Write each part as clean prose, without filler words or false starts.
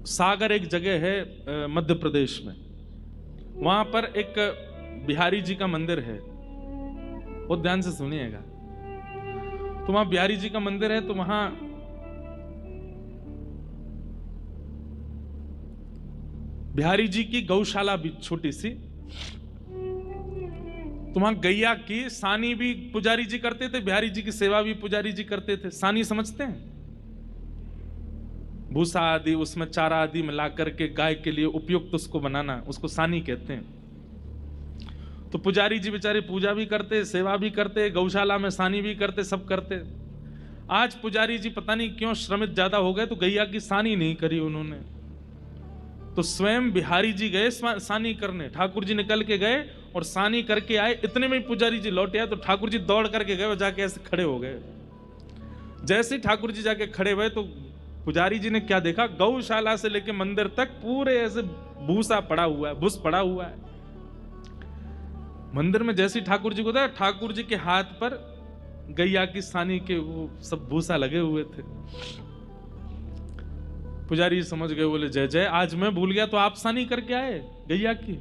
सागर एक जगह है मध्य प्रदेश में। वहां पर एक बिहारी जी का मंदिर है। बहुत ध्यान से सुनिएगा। तो वहां बिहारी जी का मंदिर है, तो वहां बिहारी जी की गौशाला भी छोटी सी। तो वहां गैया की सानी भी पुजारी जी करते थे, बिहारी जी की सेवा भी पुजारी जी करते थे। सानी समझते हैं? भूसा आदि उसमें चारा आदि मिला करके गाय के लिए उपयुक्त उसको बनाना, उसको सानी कहते हैं। तो पुजारी जी बेचारे पूजा भी करते, सेवा भी करते, गौशाला में सानी भी करते, सब करते। आज पुजारी जी पता नहीं क्यों श्रमित ज्यादा हो गए, तो गैया की सानी नहीं करी उन्होंने। तो स्वयं बिहारी जी गए सानी करने। ठाकुर जी निकल के गए और सानी करके आए। इतने में पुजारी जी लौटे आए, तो ठाकुर जी दौड़ करके गए और जाके ऐसे खड़े हो गए। जैसे ही ठाकुर जी जाके खड़े हुए, तो पुजारी जी ने क्या देखा, गौशाला से लेके मंदिर तक पूरे ऐसे भूसा पड़ा हुआ है, भूस पड़ा हुआ है मंदिर में। जैसे ही ठाकुर जी को देखा, ठाकुर जी के हाथ पर गैया की सानी के वो सब भूसा लगे हुए थे। पुजारी जी समझ गए, बोले जय जय, आज मैं भूल गया तो आप सानी करके आए गैया की।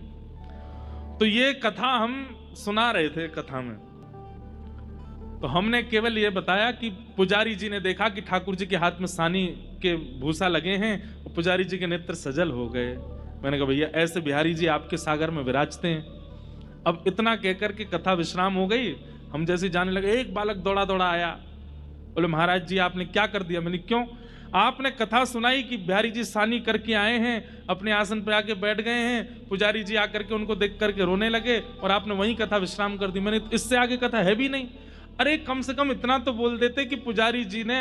तो ये कथा हम सुना रहे थे कथा में, तो हमने केवल ये बताया कि पुजारी जी ने देखा कि ठाकुर जी के हाथ में सानी के भूसा लगे हैं, और पुजारी जी के नेत्र सजल हो गए। मैंने कहा भैया ऐसे बिहारी जी आपके सागर में विराजते हैं। अब इतना कहकर के कथा विश्राम हो गई। हम जैसे जाने लगे, एक बालक दौड़ा दौड़ा आया, बोले महाराज जी आपने क्या कर दिया? मैंने क्यों? आपने कथा सुनाई कि बिहारी जी सानी करके आए हैं, अपने आसन पे आके बैठ गए हैं, पुजारी जी आकर के उनको देख करके रोने लगे, और आपने वहीं कथा विश्राम कर दी। मैंने इससे आगे कथा है भी नहीं। अरे कम से कम इतना तो बोल देते कि पुजारी जी ने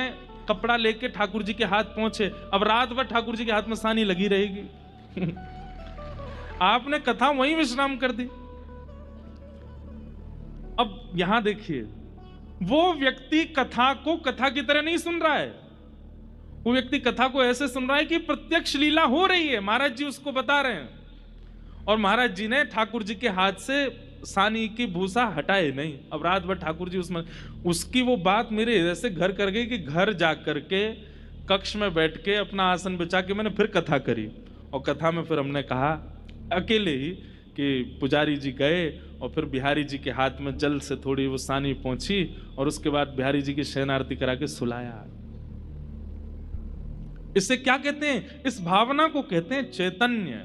कपड़ा लेके ठाकुर जी के हाथ पहुंचे, अब रात भर ठाकुर जी के हाथ में सानी लगी रहेगी। आपने कथा वहीं विश्राम कर दी। अब यहां देखिए, वो व्यक्ति कथा को कथा की तरह नहीं सुन रहा है। वो व्यक्ति कथा को ऐसे सुन रहा है कि प्रत्यक्ष लीला हो रही है, महाराज जी उसको बता रहे हैं, और महाराज जी ने ठाकुर जी के हाथ से सानी की भूसा हटाए नहीं। अब रात भर ठाकुर जी उसमें, उसकी वो बात मेरे ऐसे घर कर गई कि घर जा करके कक्ष में बैठ के अपना आसन बिछा के मैंने फिर कथा करी। और कथा में फिर हमने कहा अकेले ही कि पुजारी जी गए, और फिर बिहारी जी के हाथ में जल से थोड़ी वो सानी पहुंची, और उसके बाद बिहारी जी की शयन आरती करा के सुलाया। इसे क्या कहते हैं? इस भावना को कहते हैं चैतन्य।